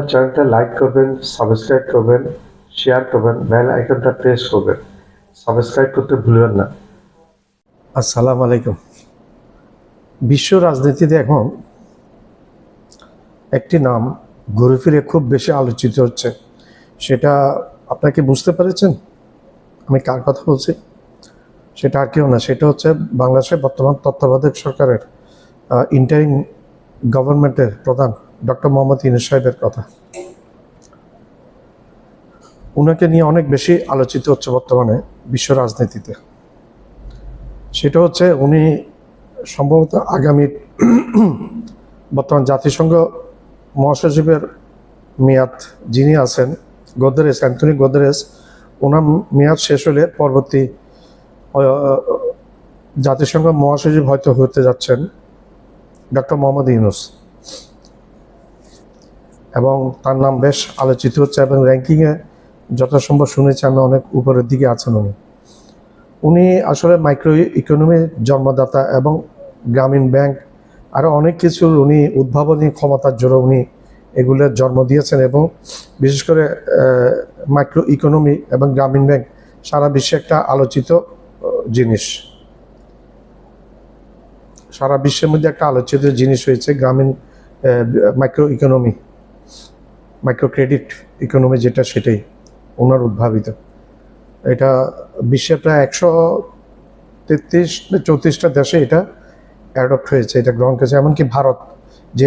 আমার চ্যানেলটা লাইক করবেন, সাবস্ক্রাইব করবেন, শেয়ার করবেন, বেল আইকনটা প্রেস করবেন। সাবস্ক্রাইব করতে ভুলবেন না। আসসালামু আলাইকুম। বিশ্ব রাজনীতিতে এখন একটি নাম ঘুরে ফিরে খুব বেশি আলোচিত হচ্ছে। সেটা আপনাকে বুঝতে পেরেছেন আমি কার কথা বলছি? সেটা আর কেউ না, সেটা হচ্ছে বাংলাদেশের বর্তমান তত্ত্বাবধায়ক সরকারের ইন্টারিম গভর্নমেন্টের প্রধান ডক্টর মোহাম্মদ ইউনূস সাহেবের কথা। ওনাকে নিয়ে অনেক বেশি আলোচিত হচ্ছে বর্তমানে বিশ্ব রাজনীতিতে। সেটা হচ্ছে উনি সম্ভবত আগামী বর্তমান জাতিসংঘ মহাসচিবের মেয়াদ যিনি আছেন গোদ্রেস, অ্যান্থনি গোদ্রেস, ওনার মেয়াদ শেষ হলে পরবর্তী জাতিসংঘ মহাসচিব হয়তো হতে যাচ্ছেন ডক্টর মোহাম্মদ ইউনূস, এবং তার নাম বেশ আলোচিত হচ্ছে এবং র্যাঙ্কিংয়ে যথাসম্ভব শুনেছি আমি অনেক উপরের দিকে আছেন উনি আসলে মাইক্রো ইকোনমির জন্মদাতা এবং গ্রামীণ ব্যাংক আরও অনেক কিছুর উনি উদ্ভাবনী ক্ষমতার জোরে উনি এগুলোর জন্ম দিয়েছেন, এবং বিশেষ করে মাইক্রো ইকোনমি এবং গ্রামীণ ব্যাংক সারা বিশ্বে একটা আলোচিত জিনিস, সারা বিশ্বের মধ্যে একটা আলোচিত জিনিস হয়েছে গ্রামীণ micro economy, micro credit economy যেটা, সেটাই ওনার উদ্ভাবিত। এটা বিশ্বের প্রায় 133-34টা দেশে এটা অ্যাডপ্ট হয়েছে, এটা গ্রহণ করেছে। এমনকি ভারত, যে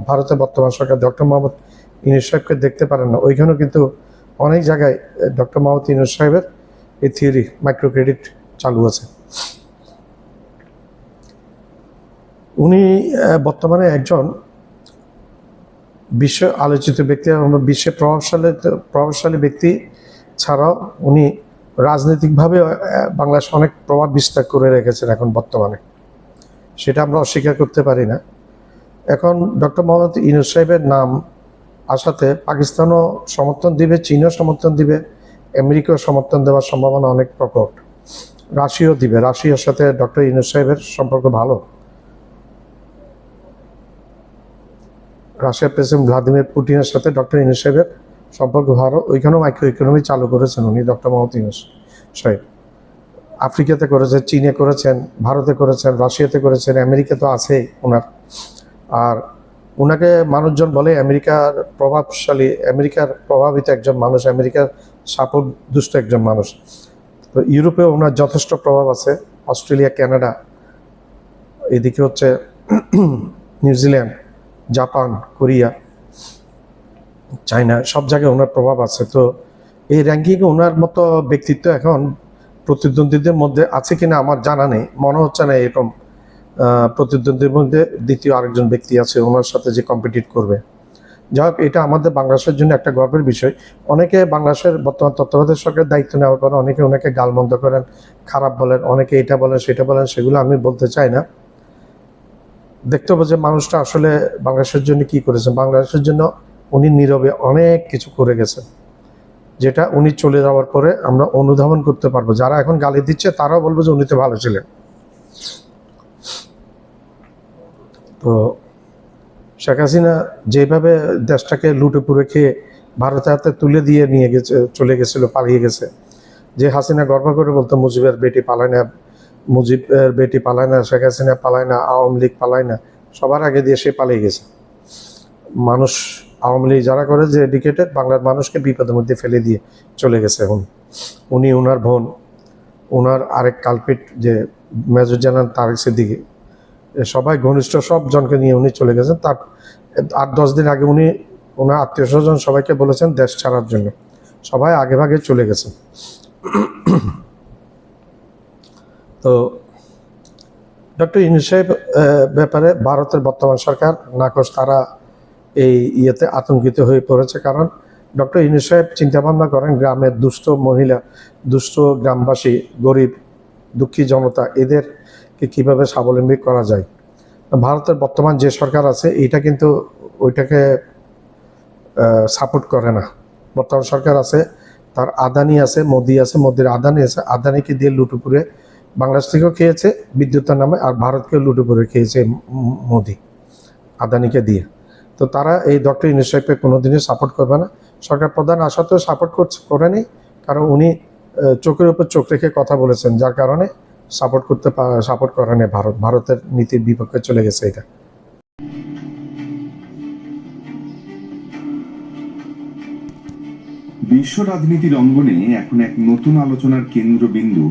ভারতের বর্তমান সরকার ডক্টর মোহাম্মদ ইউনূস সাহেবকে দেখতে পারেন না, ওইখানেও কিন্তু অনেক জায়গায় ডক্টর মোহাম্মদ ইউনূস সাহেবের এই থিওরি মাইক্রো ক্রেডিট চালু আছে। উনি বর্তমানে একজন বিশ্ব আলোচিত ব্যক্তি, বিশ্বের প্রভাবশালী ব্যক্তি ছাড়াও উনি রাজনৈতিকভাবে বাংলাদেশে অনেক প্রভাব বিস্তার করে রেখেছেন এখন বর্তমানে, সেটা আমরা অস্বীকার করতে পারি না। এখন ডক্টর মোহাম্মদ ইউনূস সাহেবের নাম আসাতে পাকিস্তানও সমর্থন দিবে, চীনও সমর্থন দিবে, আমেরিকাও সমর্থন দেওয়ার সম্ভাবনা অনেক প্রকট, রাশিয়াও দিবে। রাশিয়ার সাথে ডক্টর ইউনূস সাহেবের সম্পর্ক ভালো, রাশিয়ার প্রেসিডেন্ট ভ্লাদিমির পুতিনের সাথে ডক্টর ইউনূস সাহেবের সম্পর্ক ভালো। ওইখানেও মাইক্রো ইকোনমি চালু করেছেন উনি, ডক্টর মোহাম্মদ ইউনূস সাহেব। আফ্রিকাতে করেছেন, চীনে করেছেন, ভারতে করেছেন, রাশিয়াতে করেছেন, আমেরিকা তো আছেই ওনার। আর ওনাকে মানুষজন বলে আমেরিকার প্রভাবিত একজন মানুষ, আমেরিকার সাপোর্ট দুষ্ট একজন মানুষ। তো ইউরোপেও ওনার যথেষ্ট প্রভাব আছে, অস্ট্রেলিয়া, কানাডা, এদিকে হচ্ছে নিউজিল্যান্ড, জাপান, কোরিয়া, চায়না, সব জায়গায় ওনার প্রভাব আছে। তো এই র্যাঙ্কিংয়ে ওনার মতো ব্যক্তিত্ব এখন প্রতিদ্বন্দ্বীদের মধ্যে আছে কিনা আমার জানা নেই, মনে হচ্ছে না এরকম প্রতিদ্বন্দ্বীর মধ্যে দ্বিতীয় আরেকজন ব্যক্তি আছে ওনার সাথে যে কম্পিটিট করবে। যাই হোক, এটা আমাদের বাংলাদেশের জন্য একটা গর্বের বিষয়। অনেকে বাংলাদেশের বর্তমান তত্ত্বাবধায়ক সরকারের দায়িত্ব নেওয়ার পর অনেকে ওনাকে গালমন্দ করেন, খারাপ বলেন, অনেকে এটা বলেন সেটা বলেন, সেগুলো আমি বলতে চাই না। দেখতে হবে যে মানুষটা আসলে বাংলাদেশের জন্য কি করেছেন। বাংলাদেশের জন্য উনি নীরবে অনেক কিছু করে গেছেন, যেটা উনি চলে যাওয়ার পরে আমরা অনুধাবন করতে পারবো। যারা এখন গালি দিচ্ছে তারাও বলবো যে উনি তো ভালো ছিলেন। তো শেখ হাসিনা যেভাবে দেশটাকে লুটে পুড়ে খেয়ে ভারতের হাতে তুলে দিয়ে নিয়ে গেছে, চলে গেছিল, পালিয়ে গেছে, যে হাসিনা গর্ব করে বলতো মুজিবের বেটি পালায় না, মুজিবের বেটি পালায় না, শেখ হাসিনা পালায় না, আওয়ামী লীগ পালায় না, সবার আগে দিয়ে সে পালিয়ে গেছে। মানুষ আওয়ামী লীগ যারা করে, যে এডুকেটেড, বাংলার মানুষকে বিপদের মধ্যে ফেলে দিয়ে চলে গেছে। এখন উনি, ওনার বোন, ওনার আরেক কালপিট যে মেজর জেনারেল তারেক সিদ্দিকী, সবাই ঘনিষ্ঠ সব জনকে নিয়ে উনি চলে গেছেন। তার 8-10 দিন আগে উনি ওনার আত্মীয় স্বজন সবাইকে বলেছেন দেশ ছাড়ার জন্য, সবাই আগে ভাগে চলে গেছেন। তো ডক্টর ইউনূস সাহেব ব্যাপারে ভারতের বর্তমান সরকার নাকশ, তারা এই ইয়েতে আতঙ্কিত হয়ে পড়েছে। কারণ ডক্টর ইউনূস সাহেব চিন্তাভাবনা করেন গ্রামের দুস্থ মহিলা, দুস্থ গ্রামবাসী, গরিব দুঃখী জনতা, এদেরকে কীভাবে স্বাবলম্বী করা যায়। ভারতের বর্তমান যে সরকার আছে এটা কিন্তু ওইটাকে সাপোর্ট করে না। বর্তমান সরকার আছে, তার আদানি আছে, মোদি আছে, মোদির আদানি আছে, আদানিকে দিয়ে লুটুপুরে বাংলাদেশ থেকেও খেয়েছে বিদ্যুতের নামে, আর ভারতকেও লুটুপুরে খেয়েছে মোদি আদানিকে দিয়ে। তো তারা এই ডক্টর ইউনূস সাহেবকে কোনোদিনই সাপোর্ট করবে না। সরকার প্রধান আসাতেও সাপোর্ট করেনি, কারণ উনি চোখের উপর চোখ রেখে কথা বলেছেন, যার কারণে সাপোর্ট করেনি ভারতের নীতির বিপক্ষে চলে গেছে এটা। বিশ্ব রাজনীতির অঙ্গনে এখন এক নতুন আলোচনার কেন্দ্রবিন্দু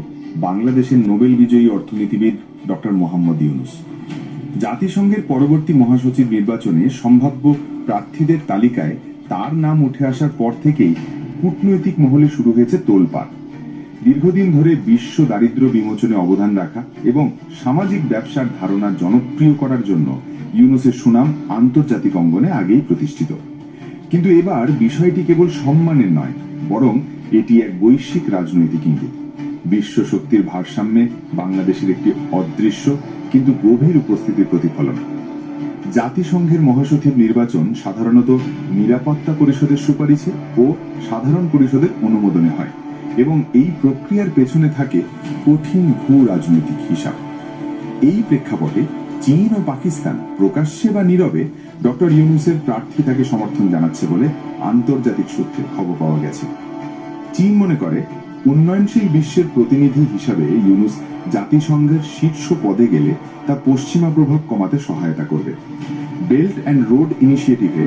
বাংলাদেশের নোবেল বিজয়ী অর্থনীতিবিদ ডক্টর মোহাম্মদ ইউনূস। জাতিসংঘের পরবর্তী মহাসচিব নির্বাচনে সম্ভাব্য প্রার্থীদের তালিকায় তার নাম উঠে আসার পর থেকেই কূটনৈতিক মহলে শুরু হয়েছে তোলপাড়। দীর্ঘদিন ধরে বিশ্ব দারিদ্র্য বিমোচনে অবদান রাখা এবং সামাজিক ব্যবসার ধারণা জনপ্রিয় করার জন্য ইউনূসের সুনাম আন্তর্জাতিক অঙ্গনে আগেই প্রতিষ্ঠিত। কিন্তু এবার বিষয়টি কেবল সম্মানের নয়, বরং এটি এক বৈশ্বিক রাজনৈতিক ইঙ্গিত। বিশ্ব শক্তির ভারসাম্যে বাংলাদেশের একটি অদৃশ্য কিন্তু গভীর উপস্থিতির প্রতিফলন। জাতিসংঘের মহাসচিব নির্বাচন সাধারণত নিরাপত্তা পরিষদের সুপারিশে ও সাধারণ পরিষদের অনুমোদনে হয় এবং এই প্রক্রিয়ার পেছনে থাকে কঠিন ভূ রাজনৈতিক হিসাব। এই প্রেক্ষাপটে চীন ও পাকিস্তান প্রকাশ্যে বা নীরবে ডক্টর ইউনূসের প্রার্থিতাকে সমর্থন জানাচ্ছে বলে আন্তর্জাতিক সূত্রে খবর পাওয়া গেছে। চীন মনে করে উন্নয়নশীল বিশ্বের প্রতিনিধি হিসাবে ইউনূস জাতিসংঘের শীর্ষ পদে গেলে তা পশ্চিমা প্রভাব কমাতে সহায়তা করবে। বেল্ট অ্যান্ড রোড ইনিশিয়েটিভে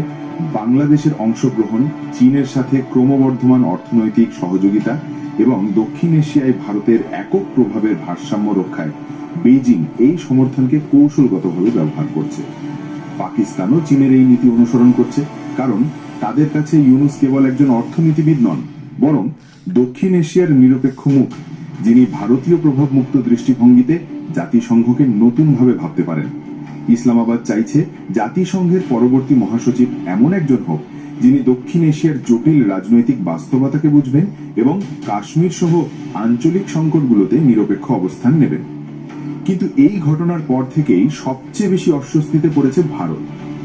বাংলাদেশের অংশগ্রহণ, চীনের সাথে ক্রমবর্ধমান অর্থনৈতিক সহযোগিতা এবং দক্ষিণ এশিয়ায় ভারতের একক প্রভাবের ভারসাম্য রক্ষায় বেইজিং এই সমর্থনকে কৌশলগতভাবে ব্যবহার করছে। পাকিস্তানও চীনের এই নীতি অনুসরণ করছে, কারণ তাদের কাছে ইউনূস কেবল একজন অর্থনীতিবিদ নন, বরং দক্ষিণ এশিয়ার নিরপেক্ষ মুখ, যিনি ভারতীয় প্রভাব মুক্ত দৃষ্টিভঙ্গিতে জাতিসংঘকে নতুনভাবে ভাবতে পারেন। ইসলামাবাদ চাইছে জাতিসংঘের পরবর্তী মহাসচিব এমন একজন হোক যিনি দক্ষিণ এশিয়ার জটিল রাজনৈতিক বাস্তবতাকে বুঝবেন এবং কাশ্মীর সহ আঞ্চলিক সংকটগুলোতে নিরপেক্ষ অবস্থান নেবেন। কিন্তু এই ঘটনার পর থেকেই সবচেয়ে বেশি অস্বস্তিতে পড়েছে ভারত,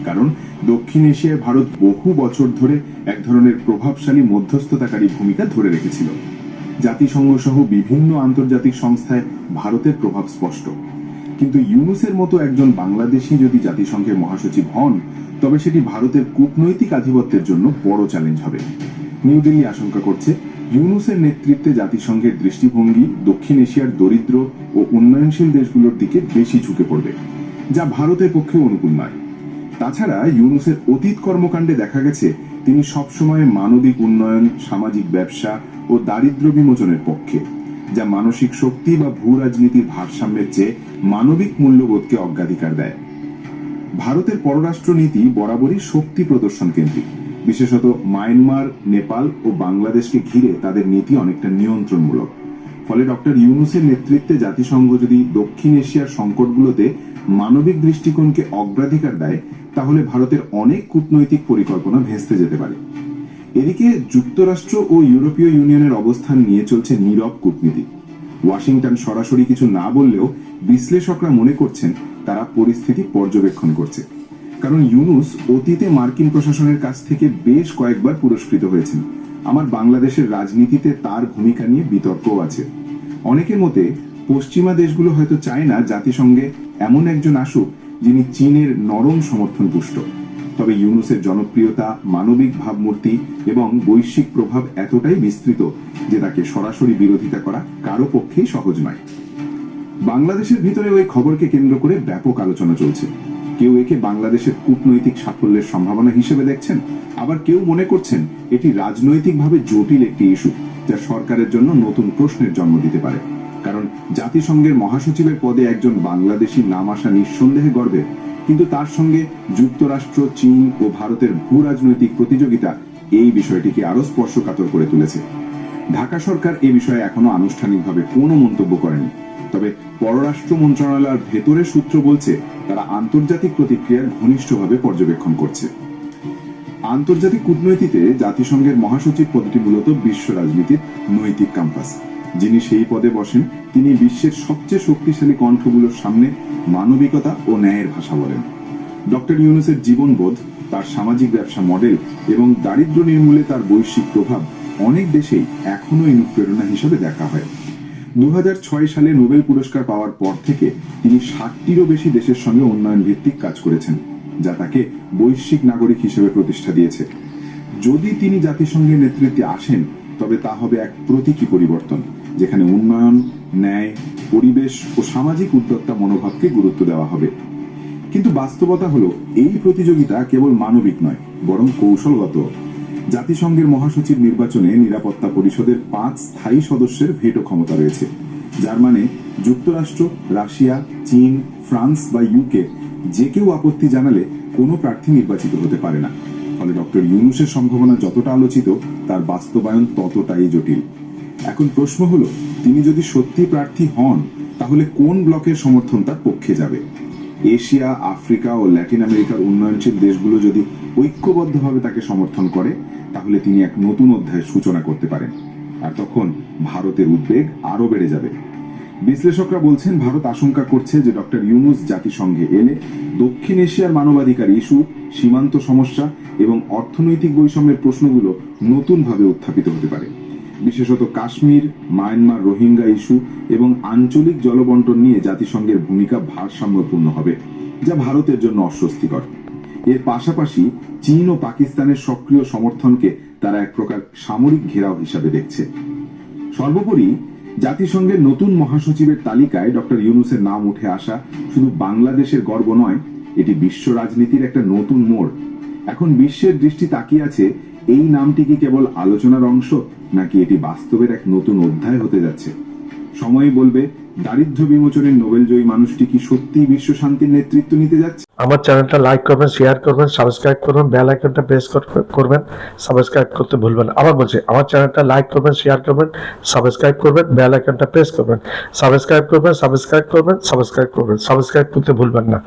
কারণ দক্ষিণ এশিয়ায় ভারত বহু বছর ধরে এক ধরনের প্রভাবশালী মধ্যস্থতাকারী ভূমিকা ধরে রেখেছিল। জাতিসংঘ সহ বিভিন্ন আন্তর্জাতিক সংস্থায় ভারতের প্রভাব স্পষ্ট। কিন্তু ইউনূসের মতো একজন বাংলাদেশী যদি জাতিসংঘের মহাসচিব হন, তবে সেটি ভারতের কূটনৈতিক আধিপত্যের জন্য বড় চ্যালেঞ্জ হবে। নিউ দিল্লি আশঙ্কা করছে ইউনূসের নেতৃত্বে জাতিসংঘের দৃষ্টিভঙ্গি দক্ষিণ এশিয়ার দরিদ্র ও উন্নয়নশীল দেশগুলোর দিকে বেশি ঝুঁকে পড়বে, যা ভারতের পক্ষে অনুকূল নয়। তাছাড়া ইউনূসের অতীত কর্মকাণ্ডে দেখা গেছে তিনি সবসময় মানবিক উন্নয়ন, সামাজিক ব্যবসা ও দারিদ্র্য বিমোচনের পক্ষে, যা মানসিক শক্তি বা ভূ রাজনীতির ভারসাম্যের চেয়ে মানবিক মূল্যবোধকে অগ্রাধিকার দেয়। ভারতের পররাষ্ট্র নীতি বরাবরই শক্তি প্রদর্শন কেন্দ্রিক, বিশেষত মায়ানমার, নেপাল ও বাংলাদেশকে ঘিরে তাদের নীতি অনেকটা নিয়ন্ত্রণমূলক। ফলে ডক্টর ইউনূসের নেতৃত্বে জাতিসংঘ যদি দক্ষিণ এশিয়ার সংকটগুলোতে মানবিক দৃষ্টিকোণকে অগ্রাধিকার দেয়, তাহলে ভারতের অনেক কূটনৈতিক পরিকল্পনা ভেস্তে যেতে পারে। এদিকে যুক্তরাষ্ট্র ও ইউরোপীয় ইউনিয়নের অবস্থান নিয়ে চলছে নীরব কূটনীতি। ওয়াশিংটন সরাসরি কিছু না বললেও বিশ্লেষকরা মনে করছেন তারা পরিস্থিতি পর্যবেক্ষণ করছে, কারণ ইউনূস অতীতে মার্কিন প্রশাসনের কাছ থেকে বেশ কয়েকবার পুরস্কৃত হয়েছেন। আমার বাংলাদেশের রাজনীতিতে তার ভূমিকা নিয়ে বিতর্কও আছে। অনেকের মতে পশ্চিমা দেশগুলো হয়তো চায় না জাতিসংঘে এমন একজন আসুক যিনি চীনের নরম সমর্থন পুষ্ট। তবে ইউনূসের জনপ্রিয়তা, মানবিক ভাবমূর্তি এবং বৈশ্বিক প্রভাব এতটাই বিস্তৃত যে তাকে সরাসরি বিরোধিতা করা কারো পক্ষেই সহজ নয়। বাংলাদেশের ভিতরে ওই খবরকে কেন্দ্র করে ব্যাপক আলোচনা চলছে। কেউ একে বাংলাদেশের কূটনৈতিক সাফল্যের সম্ভাবনা হিসেবে দেখছেন, আবার কেউ মনে করছেন এটি রাজনৈতিকভাবে জটিল একটি ইস্যু, যা সরকারের জন্য নতুন প্রশ্নের জন্ম দিতে পারে। কারণ জাতিসংঘের মহাসচিবের পদে একজন বাংলাদেশী নাম আসা নিঃসন্দেহে গর্বের, কিন্তু তার সঙ্গে যুক্তরাষ্ট্র, চীন ও ভারতের ভূ রাজনৈতিক প্রতিযোগিতা এই বিষয়টিকে আরো স্পর্শকাতর করে তুলেছে। ঢাকা সরকার এ বিষয়ে এখনো আনুষ্ঠানিকভাবে কোনো মন্তব্য করেনি, তবে পররাষ্ট্র মন্ত্রণালয়ের ভেতরের সূত্র বলছে তারা আন্তর্জাতিক প্রতিক্রিয়ার ঘনিষ্ঠভাবে পর্যবেক্ষণ করছে। আন্তর্জাতিক কূটনীতিতে জাতিসংঘের মহাসচিব পদটি মূলত বিশ্ব রাজনীতির নৈতিক ক্যাম্পাস। যিনি সেই পদে বসেন তিনি বিশ্বের সবচেয়ে শক্তিশালী কণ্ঠগুলোর সামনে মানবিকতা ও ন্যায়ের ভাষা বলেন। ডক্টর ইউনূসের জীবনবোধ, তার সামাজিক ব্যবসা মডেল এবং দারিদ্র্য নির্মূলে তার বৈশ্বিক প্রভাব অনেক দেশেই এখনো অনুপ্রেরণা হিসেবে দেখা হয়। 2006 সালে নোবেল পুরস্কার পাওয়ার পর থেকে তিনি 60টিরও বেশি দেশের সঙ্গে উন্নয়ন ভিত্তিক কাজ করেছেন। যা তাকে বৈশ্বিক নাগরিক হিসেবে প্রতিষ্ঠা দিয়েছে। যদি তিনি জাতিসংঘের নেতৃত্বে আসেন তবে তা হবে এক প্রতীকী পরিবর্তন, যেখানে উন্নয়ন, ন্যায়, পরিবেশ ও সামাজিক উদ্যোক্তা মনোভাবকে গুরুত্ব দেওয়া হবে। কিন্তু বাস্তবতা হলো এই প্রতিযোগিতা কেবল মানবিক নয়, বরং কৌশলগত। জাতিসংঘের মহাসচিব নির্বাচনে নিরাপত্তা পরিষদের 5 স্থায়ী সদস্যের ভেটো ক্ষমতা রয়েছে, যার মানে যুক্তরাষ্ট্র, রাশিয়া, চীন, ফ্রান্স বা ইউকে যে কেউ আপত্তি জানালে কোনো প্রার্থী নির্বাচিত হতে পারে না। ফলে ডক্টর ইউনূসের সম্ভাবনা যতটা আলোচিত, তার বাস্তবায়ন ততটাই জটিল। এখন প্রশ্ন হলো, তিনি যদি সত্যি প্রার্থী হন তাহলে কোন ব্লকের সমর্থন তার পক্ষে যাবে? এশিয়া, আফ্রিকা ও ল্যাটিন আমেরিকার উন্নয়নশীল দেশগুলো যদি ঐক্যবদ্ধভাবে তাকে সমর্থন করে তাহলে তিনি এক নতুন অধ্যায়ের সূচনা করতে পারেন। আর তখন ভারতের উদ্বেগ আরো বেড়ে যাবে। বিশ্লেষকরা বলছেন, ভারত আশঙ্কা করছে যে ডক্টর ইউনূস জাতিসংঘে এলে দক্ষিণ এশিয়ার মানবাধিকার ইস্যু, সীমান্ত সমস্যা এবং অর্থনৈতিক বৈষম্যের প্রশ্নগুলো নতুনভাবে উত্থাপিত হতে পারে। বিশেষত কাশ্মীর, মায়ানমার, রোহিঙ্গা ইস্যু এবং আঞ্চলিক জলবন্টন নিয়ে জাতিসংঘের ভূমিকা ভারসাম্যপূর্ণ হবে, যা ভারতের জন্য অস্বস্তিকর। এর পাশাপাশি চীন ও পাকিস্তানের সক্রিয় সমর্থনকে তারা এক প্রকার সামরিক ঘেরাও হিসাবে দেখছে। সর্বোপরি জাতিসংঘের নতুন মহাসচিবের তালিকায় ডক্টর ইউনূসের নাম উঠে আসা শুধু বাংলাদেশের গর্ব নয়, এটি বিশ্ব রাজনীতির একটা নতুন মোড়। এখন বিশ্বের দৃষ্টি তাকিয়ে আছে এই নামটি কি কেবল আলোচনার অংশ, নাকি এটি বাস্তবের এক নতুন অধ্যায় হতে যাচ্ছে। সময় বলবে দারিদ্র্য বিমোচনের নোবেলজয়ী মানুষটি কি সত্যিই বিশ্ব শান্তির নেতৃত্ব নিতে যাচ্ছে। আমার চ্যানেলটা লাইক করবেন, শেয়ার করবেন, সাবস্ক্রাইব করবেন, বেল আইকনটা প্রেস করবেন, সাবস্ক্রাইব করতে ভুলবেন না। আবার বলছি, আমার চ্যানেলটা লাইক করবেন, শেয়ার করবেন, সাবস্ক্রাইব করবেন, বেল আইকনটা প্রেস করবেন, সাবস্ক্রাইব করবেন, সাবস্ক্রাইব করবেন, সাবস্ক্রাইব করবেন, সাবস্ক্রাইব করতে ভুলবেন না।